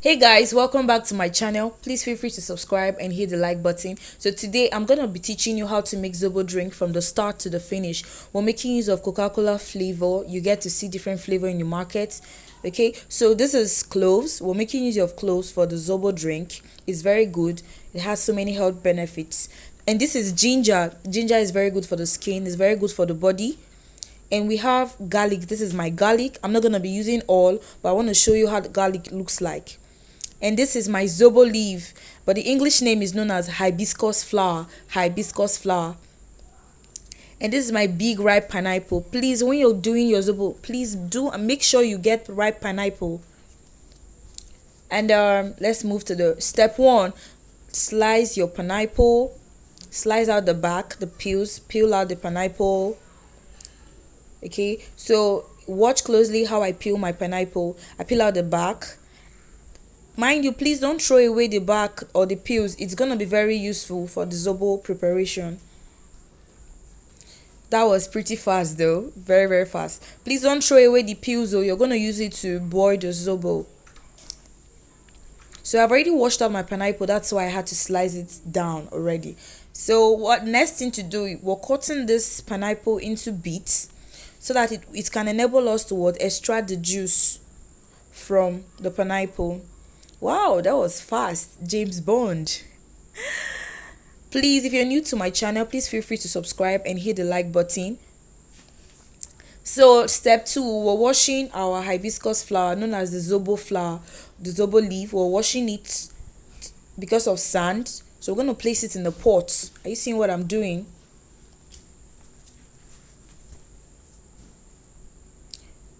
Hey guys, welcome back to my channel. Please feel free to subscribe and hit the like button. So today I'm going to be teaching you how to make Zobo drink from the start to the finish. We're making use of Coca-Cola flavor. You get to see different flavor in your market. Okay, so this is cloves. We're making use of cloves for the Zobo drink. It's very good. It has so many health benefits. And this is ginger. Ginger is very good for the skin. It's very good for the body. And we have garlic. This is my garlic. I'm not going to be using all, but I want to show you how the garlic looks like. And this is my Zobo leaf, but the English name is known as Hibiscus Flower. Hibiscus Flower. And this is my big ripe pineapple. Please, when you're doing your Zobo, please do make sure you get ripe pineapple. And let's move to the step 1. Slice your pineapple. Slice out the back, the peels. Peel out the pineapple. Okay, so watch closely how I peel my pineapple. I peel out the back. Mind you, please don't throw away the back or the peels. It's going to be very useful for the Zobo preparation. That was pretty fast though. Very, very fast. Please don't throw away the peels though. You're going to use it to boil the Zobo. So I've already washed out my pineapple. That's why I had to slice it down already. So what next thing to do, we're cutting this pineapple into bits so that it can enable us to extract the juice from the pineapple. Wow, that was fast. James Bond. Please, if you're new to my channel, please feel free to subscribe and hit the like button. So step 2, we're washing our hibiscus flower known as the Zobo flower, the Zobo leaf. We're washing it because of sand. So we're going to place it in the pot. Are you seeing what I'm doing?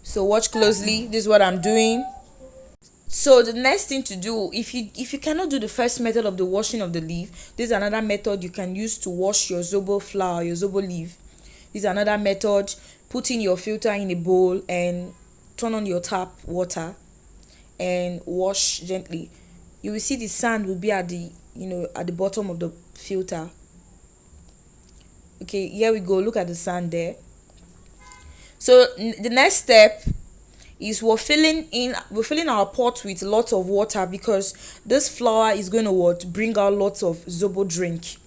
So watch closely. This is what I'm doing. So the next thing to do, if you cannot do the first method of the washing of the leaf, this is another method you can use to wash your Zobo flower, your Zobo leaf. This is another method. Put in your filter in a bowl and turn on your tap water and wash gently. You will see the sand will be at the at the bottom of the filter. Okay, here we go. Look at the sand there. So the next step is we're filling our pot with lots of water because this flour is going to bring out lots of Zobo drink.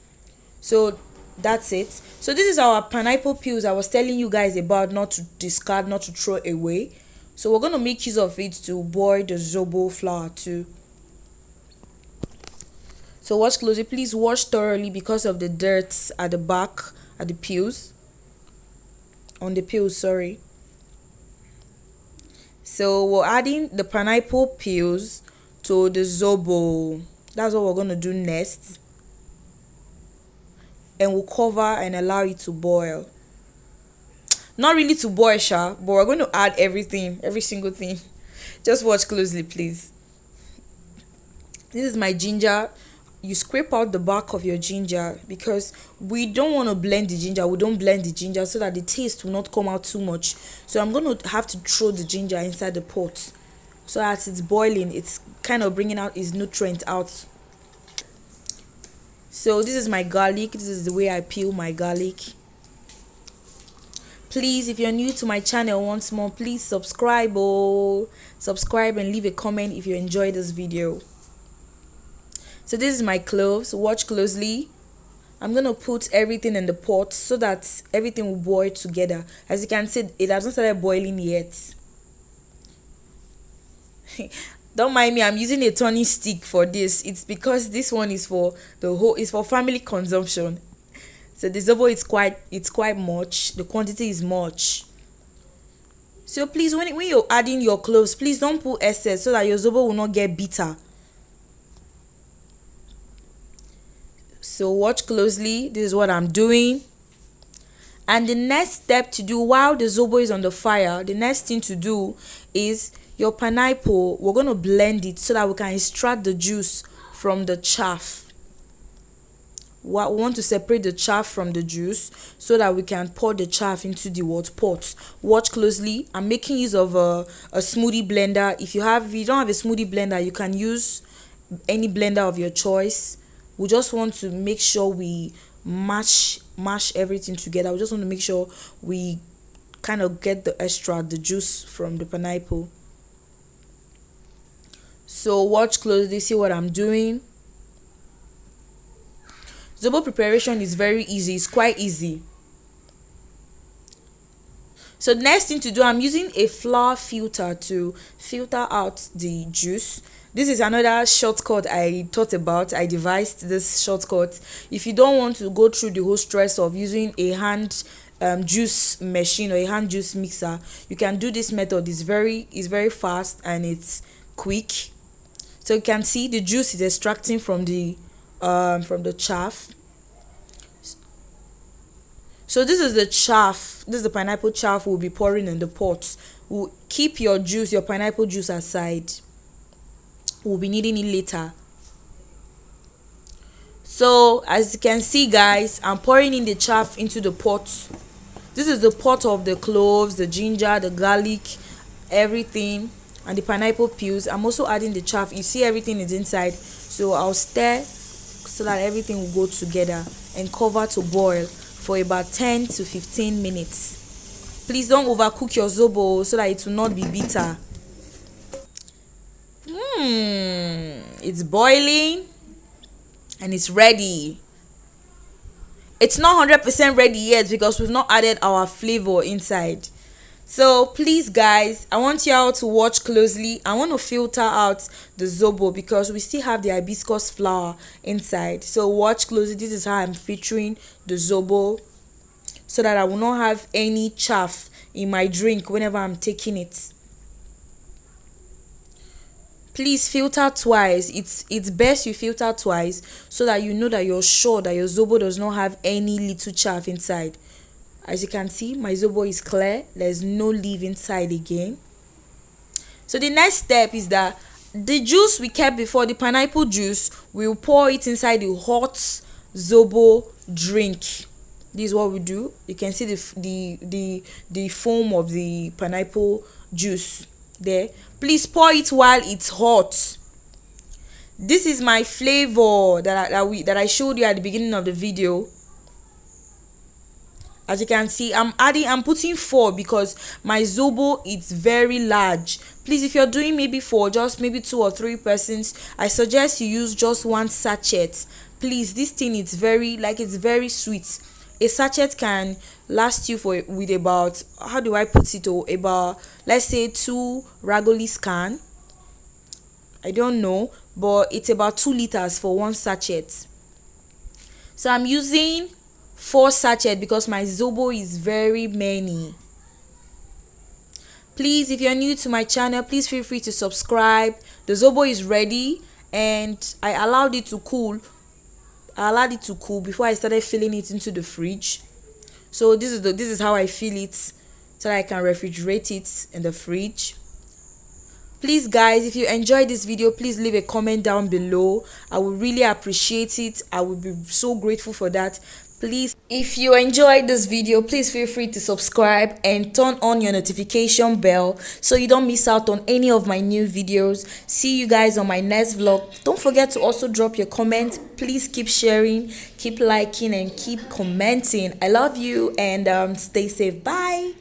So that's it. So this is our pineapple peels I was telling you guys about, not to discard, not to throw away. So we're going to make use of it to boil the Zobo flour too. So watch closely. Please wash thoroughly because of the dirt at the back, at the peels. On the peels, sorry. So we're adding the pineapple peels to the Zobo. That's what we're going to do next. And we'll cover and allow it to boil. Not really to boil, but we're going to add everything, every single thing. Just watch closely, please. This is my ginger. You scrape out the back of your ginger because we don't want to blend the ginger. We don't blend the ginger so that the taste will not come out too much. So I'm going to have to throw the ginger inside the pot. So as it's boiling, it's kind of bringing out its nutrient out. So this is my garlic. This is the way I peel my garlic. Please, if you're new to my channel once more, please subscribe. Subscribe and leave a comment if you enjoy this video. So this is my cloves. Watch closely. I'm going to put everything in the pot so that everything will boil together. As you can see, it hasn't started boiling yet. Don't mind me, I'm using a turning stick for this. It's because this one is for family consumption. So the Zobo it's quite much. The quantity is much. So please, when you're adding your cloves, please don't put excess so that your Zobo will not get bitter. So watch closely. This is what I'm doing. And the next step to do while the Zobo is on the fire, the next thing to do is your pineapple. We're going to blend it so that we can extract the juice from the chaff. We want to separate the chaff from the juice so that we can pour the chaff into the pot. Watch closely. I'm making use of a smoothie blender. If you don't have a smoothie blender, you can use any blender of your choice. We just want to make sure we mash everything together. We just want to make sure we kind of get the juice from the pineapple. So watch closely, see what I'm doing. Zobo preparation is very easy, it's quite easy. So the next thing to do, I'm using a flour filter to filter out the juice. This is another shortcut I thought about. I devised this shortcut. If you don't want to go through the whole stress of using a hand juice machine or a hand juice mixer, you can do this method. It's very fast and it's quick. So you can see the juice is extracting from the chaff. So this is the chaff. This is the pineapple chaff we'll be pouring in the pot. We'll keep your pineapple juice aside. We'll be needing it later. So as you can see, guys, I'm pouring in the chaff into the pot. This is the pot of the cloves, the ginger, the garlic, everything, and the pineapple peels. I'm also adding the chaff. You see everything is inside. So I'll stir so that everything will go together and cover to boil for about 10 to 15 minutes. Please don't overcook your zobo so that it will not be bitter. It's boiling and it's ready. It's not 100% ready yet because we've not added our flavor inside. So please, guys, I want you all to watch closely. I want to filter out the zobo because we still have the hibiscus flower inside. So watch closely. This is how I'm featuring the zobo so that I will not have any chaff in my drink whenever I'm taking it. Please filter twice. It's best you filter twice so that you know that you're sure that your zobo does not have any little chaff inside. As you can see, my zobo is clear. There's no leaf inside again. So the next step is that the juice we kept before, the pineapple juice, we'll pour it inside the hot zobo drink. This is what we do. You can see the foam of the pineapple juice there. Please pour it while it's hot. This is my flavor that I showed you at the beginning of the video. As you can see, I'm putting 4 because my zobo is very large. Please, if you're doing maybe for just maybe 2 or 3 persons, I suggest you use just 1 sachet. Please, this thing is it's very sweet. A sachet can last you with about, how do I put it, about, let's say 2 Ragolis can. I don't know, but it's about 2 liters for 1 sachet. So I'm using 4 sachet because my zobo is very many. Please, if you're new to my channel, please feel free to subscribe. The zobo is ready and I allowed it to cool before I started filling it into the fridge. So this is how I fill it so that I can refrigerate it in the fridge. Please, guys, if you enjoyed this video, please leave a comment down below. I would really appreciate it. I would be so grateful for that. Please, if you enjoyed this video, please feel free to subscribe and turn on your notification bell so you don't miss out on any of my new videos. See you guys on my next vlog. Don't forget to also drop your comment. Please keep sharing, keep liking, and keep commenting. I love you, and stay safe. Bye.